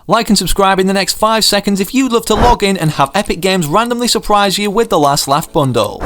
Like and subscribe in the next 5 seconds if you'd love to log in and have Epic Games randomly surprise you with the Last Laugh bundle.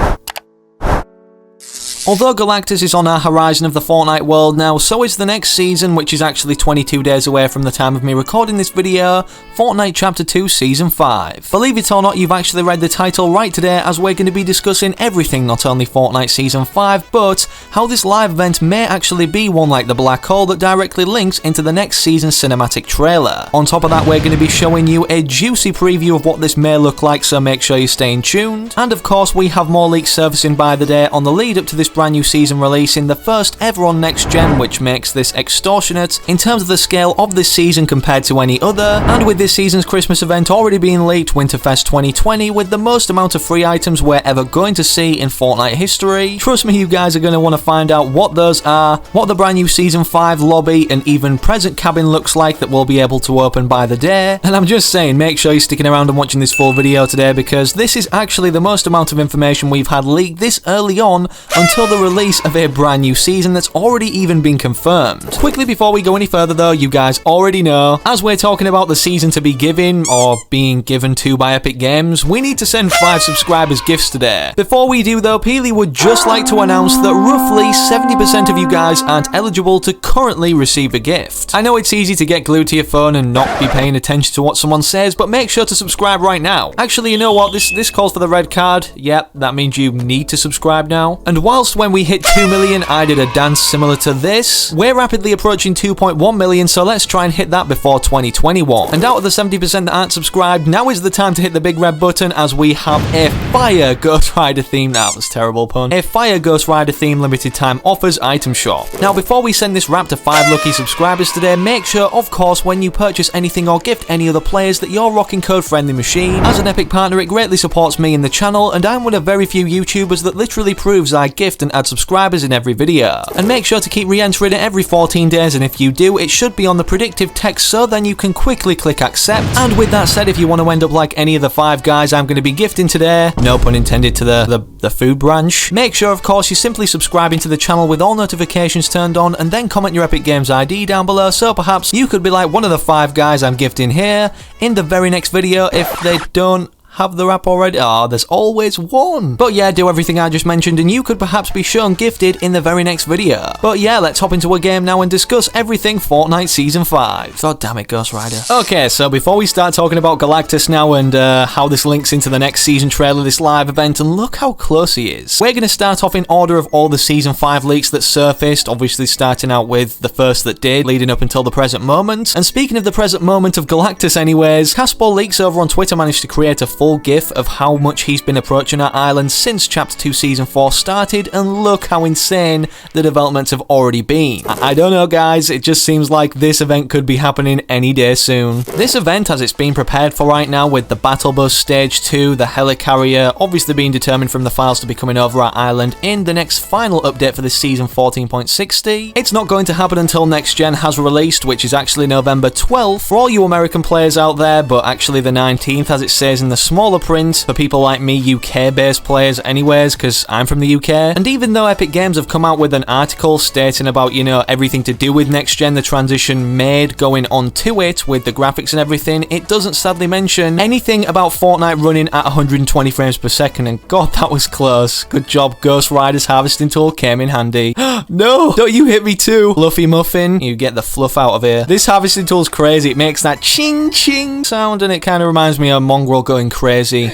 Although Galactus is on our horizon of the Fortnite world now, so is the next season, which is actually 22 days away from the time of me recording this video, Fortnite Chapter 2 Season 5. Believe it or not, you've actually read the title right today, as we're going to be discussing everything, not only Fortnite Season 5, but how this live event may actually be one like the black hole that directly links into the next season's cinematic trailer. On top of that, we're going to be showing you a juicy preview of what this may look like, so make sure you're staying tuned. And of course, we have more leaks surfacing by the day on the lead up to this brand new season releasing, the first ever on next gen, which makes this extortionate in terms of the scale of this season compared to any other. And with this season's Christmas event already being leaked, Winterfest 2020, with the most amount of free items we're ever going to see in Fortnite history. Trust me, you guys are going to want to find out what those are, what the brand new Season 5 lobby and even present cabin looks like that we'll be able to open by the day. And I'm just saying, make sure you're sticking around and watching this full video today, because this is actually the most amount of information we've had leaked this early on until the release of a brand new season that's already even been confirmed. Quickly before we go any further though, you guys already know, as we're talking about the season to be given, or being given to by Epic Games, we need to send 5 subscribers gifts today. Before we do though, Peely would just like to announce that roughly 70% of you guys aren't eligible to currently receive a gift. I know it's easy to get glued to your phone and not be paying attention to what someone says, but make sure to subscribe right now. Actually, you know what, this calls for the red card. Yep, that means you need to subscribe now. And whilst when we hit 2 million, I did a dance similar to this, we're rapidly approaching 2.1 million, so let's try and hit that before 2021. And out of the 70% that aren't subscribed, now is the time to hit the big red button, as we have a Fire Ghost Rider theme. That was a terrible pun. A Fire Ghost Rider theme limited time offers item shop. Now, before we send this wrap to 5 lucky subscribers today, make sure, of course, when you purchase anything or gift any other players, that you're rocking code FriendlyMachine. As an Epic partner, it greatly supports me and the channel, and I'm one of very few YouTubers that literally proves I gift and add subscribers in every video. And make sure to keep re-entering it every 14 days, and if you do, it should be on the predictive text, so then you can quickly click accept. And with that said, if you want to end up like any of the 5 guys I'm going to be gifting today, no pun intended to the food branch, make sure of course you're simply subscribing to the channel with all notifications turned on, and then comment your Epic Games ID down below, so perhaps you could be like one of the 5 guys I'm gifting here in the very next video if they don't have the wrap already. Ah, there's always one. But yeah, do everything I just mentioned and you could perhaps be shown gifted in the very next video. But yeah, let's hop into a game now and discuss everything Fortnite Season 5. God damn it, Ghost Rider. Okay, so before we start talking about Galactus now and how this links into the next season trailer, this live event, and look how close he is. We're going to start off in order of all the Season 5 leaks that surfaced, obviously starting out with the first that did, leading up until the present moment. And speaking of the present moment of Galactus anyways, Caspar Leaks over on Twitter managed to create a full GIF of how much he's been approaching our island since Chapter 2 Season 4 started, and look how insane the developments have already been. I don't know guys, it just seems like this event could be happening any day soon. This event, as it's being prepared for right now with the Battle Bus Stage 2, the Helicarrier, obviously being determined from the files to be coming over our island in the next final update for this Season 14.60. It's not going to happen until next gen has released, which is actually November 12th for all you American players out there, but actually the 19th as it says in the smaller print for people like me, UK-based players anyways, because I'm from the UK. And even though Epic Games have come out with an article stating about, you know, everything to do with next gen, the transition made going on to it with the graphics and everything, it doesn't sadly mention anything about Fortnite running at 120 frames per second, and god, that was close. Good job, Ghost Rider's harvesting tool came in handy. No, don't you hit me too, Fluffy Muffin. You get the fluff out of here. This harvesting tool's crazy. It makes that ching ching sound, and it kind of reminds me of Mongrel going crazy.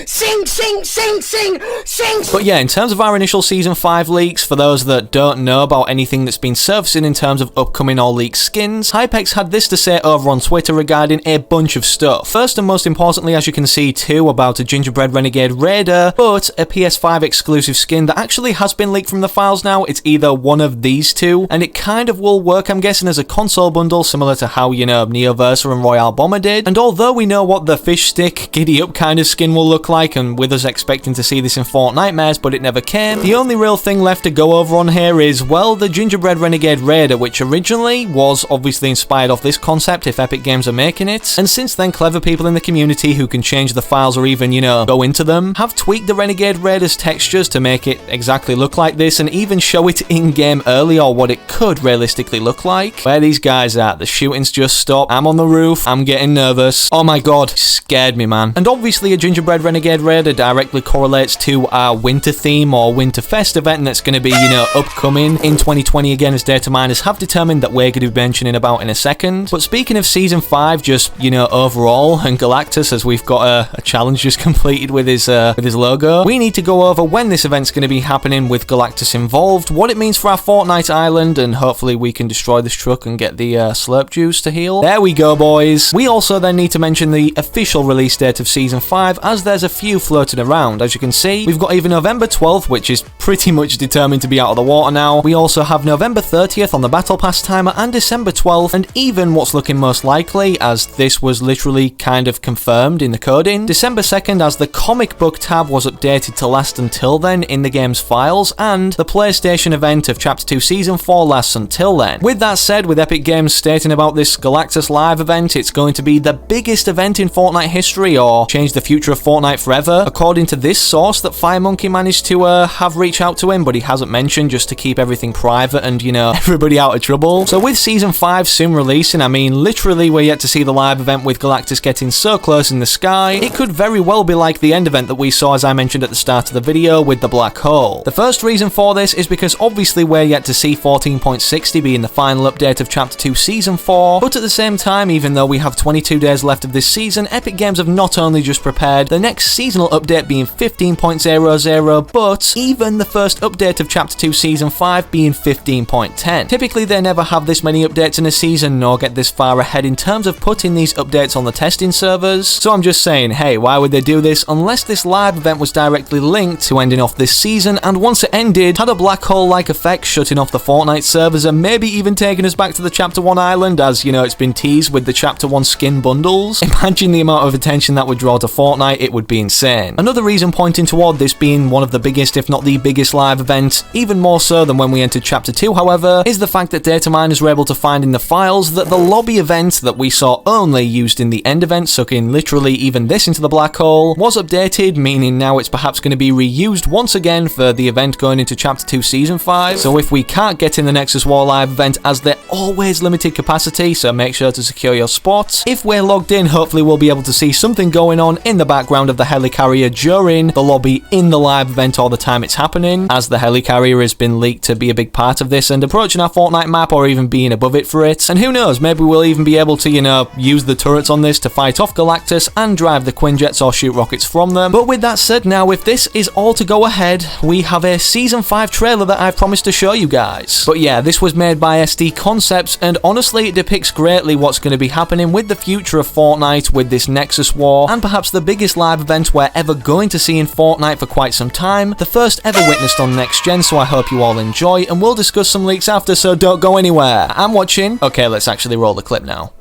Sing, sing, sing, sing, sing. But yeah, in terms of our initial Season 5 leaks, for those that don't know about anything that's been surfacing in terms of upcoming or leaked skins, Hypex had this to say over on Twitter regarding a bunch of stuff. First and most importantly, as you can see too, about a Gingerbread Renegade Raider, but a PS5 exclusive skin that actually has been leaked from the files now. It's either one of these two, and it kind of will work, I'm guessing, as a console bundle, similar to how, you know, Neoversa and Royale Bomber did. And although we know what the fish stick, giddy up kind of skin skin will look like, and with us expecting to see this in Fortnitemares, but it never came. The only real thing left to go over on here is, well, the Gingerbread Renegade Raider, which originally was obviously inspired off this concept if Epic Games are making it, and since then clever people in the community who can change the files or even, go into them, have tweaked the Renegade Raider's textures to make it exactly look like this, and even show it in-game early, or what it could realistically look like. Where are these guys at? The shooting's just stopped. I'm on the roof. I'm getting nervous. Oh my god, scared me, man. And obviously a Gingerbread Renegade Raider directly correlates to our winter theme or Winterfest event that's going to be, upcoming in 2020 again, as data miners have determined that we're going to be mentioning about in a second. But speaking of Season 5, just, overall, and Galactus, as we've got a challenge just completed with his logo, we need to go over when this event's going to be happening with Galactus involved, what it means for our Fortnite island, and hopefully we can destroy this truck and get the slurp juice to heal. There we go, boys. We also then need to mention the official release date of Season 5, as there's a few floating around. As you can see, we've got either November 12th, which is pretty much determined to be out of the water now. We also have November 30th on the Battle Pass timer, and December 12th, and even what's looking most likely, as this was literally kind of confirmed in the coding, December 2nd, as the comic book tab was updated to last until then in the game's files, and the PlayStation event of Chapter 2 Season 4 lasts until then. With that said, with Epic Games stating about this Galactus Live event, it's going to be the biggest event in Fortnite history, or change the future of Fortnite forever, according to this source that FireMonkey managed to have reached out to him, but he hasn't mentioned, just to keep everything private and, everybody out of trouble. So with Season 5 soon releasing, I mean, literally we're yet to see the live event with Galactus getting so close in the sky, it could very well be like the end event that we saw, as I mentioned at the start of the video, with the black hole. The first reason for this is because obviously we're yet to see 14.60 being the final update of Chapter 2 Season 4, but at the same time, even though we have 22 days left of this season, Epic Games have not only just prepared the next seasonal update being 15.00, but even the first update of Chapter 2 Season 5 being 15.10. Typically they never have this many updates in a season, nor get this far ahead in terms of putting these updates on the testing servers, so I'm just saying, hey, why would they do this unless this live event was directly linked to ending off this season, and once it ended, had a black hole-like effect shutting off the Fortnite servers and maybe even taking us back to the Chapter 1 island, as, it's been teased with the Chapter 1 skin bundles. Imagine the amount of attention that would draw to Fortnite, it would be insane. Another reason pointing toward this being one of the biggest, if not the biggest live event, even more so than when we entered Chapter 2, however, is the fact that data miners were able to find in the files that the lobby event that we saw only used in the end event, sucking literally even this into the black hole, was updated, meaning now it's perhaps going to be reused once again for the event going into Chapter 2 Season 5. So if we can't get in the Nexus War live event, as they're always limited capacity, so make sure to secure your spots, if we're logged in, hopefully we'll be able to see something going on in the background of the helicarrier during the lobby in the live event all the time it's happening, as the helicarrier has been leaked to be a big part of this and approaching our Fortnite map or even being above it for it. And who knows, maybe we'll even be able to, use the turrets on this to fight off Galactus and drive the Quinjets or shoot rockets from them. But with that said, now if this is all to go ahead, we have a Season 5 trailer that I've promised to show you guys. But yeah, this was made by SD Concepts, and honestly it depicts greatly what's going to be happening with the future of Fortnite with this Nexus War, and perhaps the biggest live event we're ever going to see in Fortnite for quite some time, the first ever witnessed on next gen, so I hope you all enjoy, and we'll discuss some leaks after, so don't go anywhere. I'm watching. Okay, let's actually roll the clip now.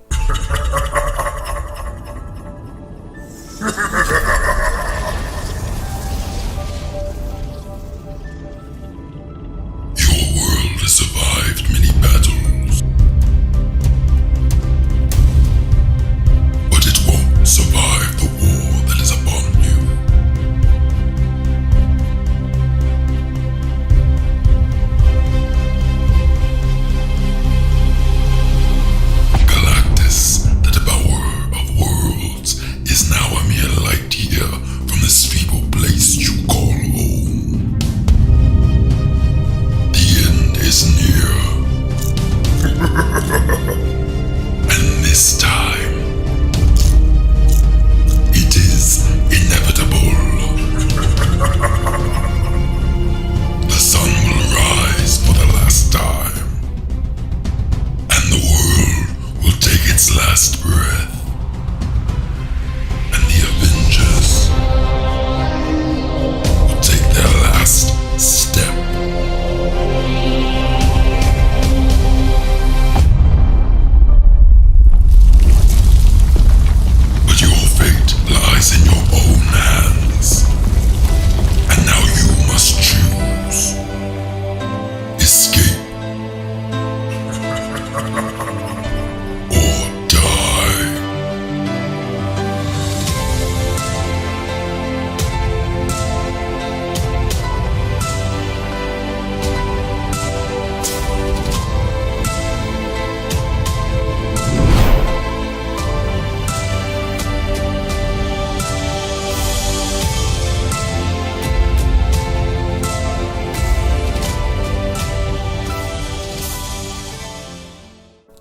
Your world has survived many battles, but it won't survive the war that is upon you. Galactus, that about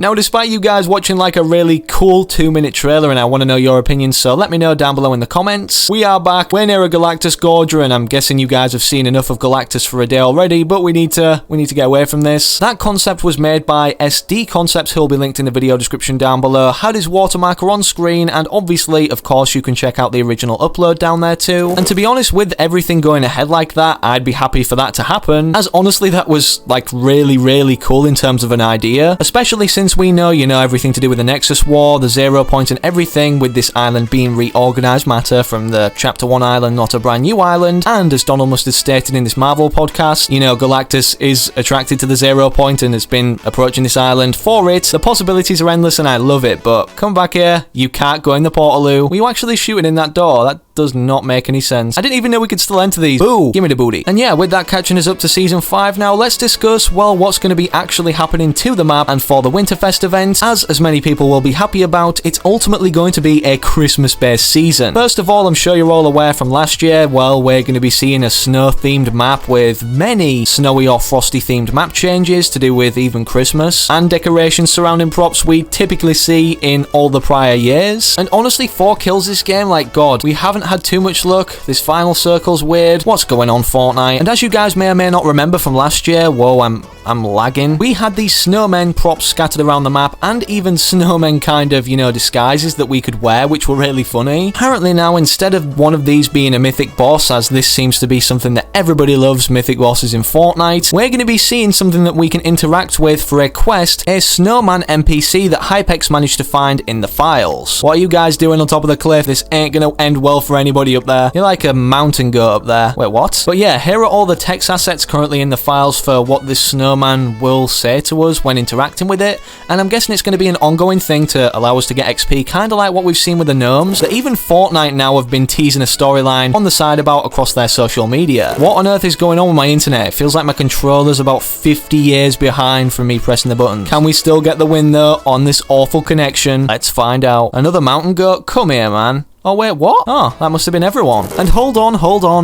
Now, despite you guys watching like a really cool 2-minute trailer, and I want to know your opinions, so let me know down below in the comments. We are back. We're near a Galactus Gorger, and I'm guessing you guys have seen enough of Galactus for a day already, but we need to get away from this. That concept was made by SD Concepts, who'll be linked in the video description down below. Had his watermarker on screen, and obviously, of course, you can check out the original upload down there too. And to be honest, with everything going ahead like that, I'd be happy for that to happen, as honestly, that was like really cool in terms of an idea, especially since we know, everything to do with the Nexus War, the 0 point, and everything with this island being reorganized matter from the Chapter 1 island, not a brand new island. And as Donald must have stated in this Marvel podcast, Galactus is attracted to the 0 point and has been approaching this island for it. The possibilities are endless and I love it, but come back here, you can't go in the Portaloo. Were you actually shooting in that door? That does not make any sense. I didn't even know we could still enter these. Boo! Give me the booty. And yeah, with that catching us up to Season 5 now, let's discuss, well, what's going to be actually happening to the map and for the Winterfest event. As many people will be happy about, it's ultimately going to be a Christmas-based season. First of all, I'm sure you're all aware from last year, well, we're going to be seeing a snow-themed map with many snowy or frosty-themed map changes to do with even Christmas, and decorations surrounding props we typically see in all the prior years. And honestly, 4 kills this game, like God, we haven't had too much luck. This final circle's weird. What's going on, Fortnite? And as you guys may or may not remember from last year, whoa, I'm lagging. We had these snowmen props scattered around the map, and even snowmen kind of, disguises that we could wear, which were really funny. Apparently now, instead of one of these being a mythic boss, as this seems to be something that everybody loves, mythic bosses in Fortnite, we're going to be seeing something that we can interact with for a quest, a snowman NPC that Hypex managed to find in the files. What are you guys doing on top of the cliff? This ain't going to end well for anybody up there. You're like a mountain goat up there. Wait, what? But yeah, here are all the text assets currently in the files for what this snowman will say to us when interacting with it, and I'm guessing it's going to be an ongoing thing to allow us to get XP, kind of like what we've seen with the gnomes, that even Fortnite now have been teasing a storyline on the side about across their social media. What on earth is going on with my internet? It feels like my controller's about 50 years behind from me pressing the button. Can we still get the win though on this awful connection? Let's find out. Another mountain goat? Come here, man. Oh wait, what? Oh, that must have been everyone. And hold on,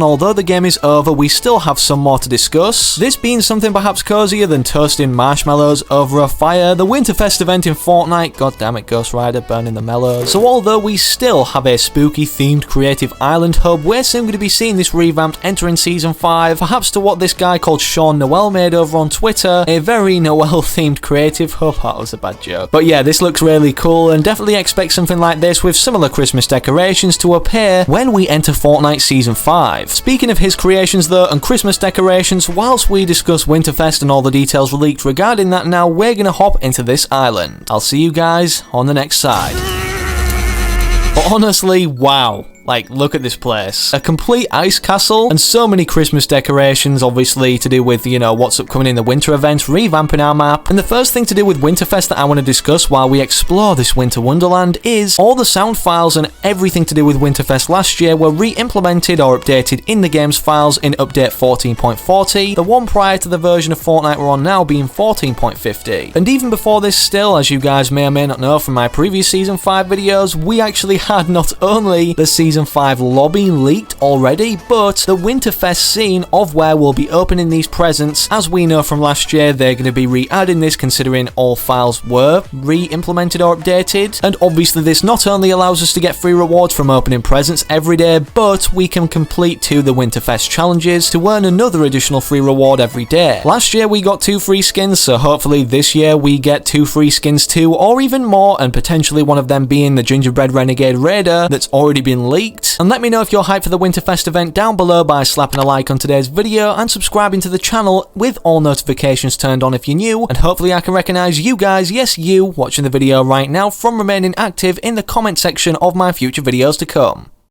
although the game is over, we still have some more to discuss. This being something perhaps cozier than toasting marshmallows over a fire, the Winterfest event in Fortnite, god damn it, Ghost Rider burning the mellows. So although we still have a spooky themed creative island hub, we're soon going to be seeing this revamped entering Season 5, perhaps to what this guy called Sean Noel made over on Twitter, a very Noel themed creative hub. Oh, that was a bad joke. But yeah, this looks really cool, and definitely expect something like this with similar Christmas decorations to appear when we enter Fortnite Season 5. Speaking of his creations though, and Christmas decorations, whilst we discuss Winterfest and all the details leaked regarding that now, we're gonna hop into this island. I'll see you guys on the next side. But honestly, wow. Like, look at this place. A complete ice castle, and so many Christmas decorations, obviously, to do with, what's upcoming in the winter event, revamping our map. And the first thing to do with Winterfest that I want to discuss while we explore this winter wonderland is all the sound files and everything to do with Winterfest last year were re-implemented or updated in the game's files in update 14.40, the one prior to the version of Fortnite we're on now being 14.50. And even before this still, as you guys may or may not know from my previous Season 5 videos, we actually had not only the Season 5 lobby leaked already, but the Winterfest scene of where we'll be opening these presents. As we know from last year, they're going to be re-adding this considering all files were re-implemented or updated. And obviously this not only allows us to get free rewards from opening presents every day, but we can complete 2 the Winterfest challenges to earn another additional free reward every day. Last year we got 2 free skins, so hopefully this year we get 2 free skins too, or even more, and potentially one of them being the Gingerbread Renegade Raider that's already been leaked. And let me know if you're hyped for the Winterfest event down below by slapping a like on today's video and subscribing to the channel with all notifications turned on if you're new, and hopefully I can recognize you guys, yes you, watching the video right now from remaining active in the comment section of my future videos to come.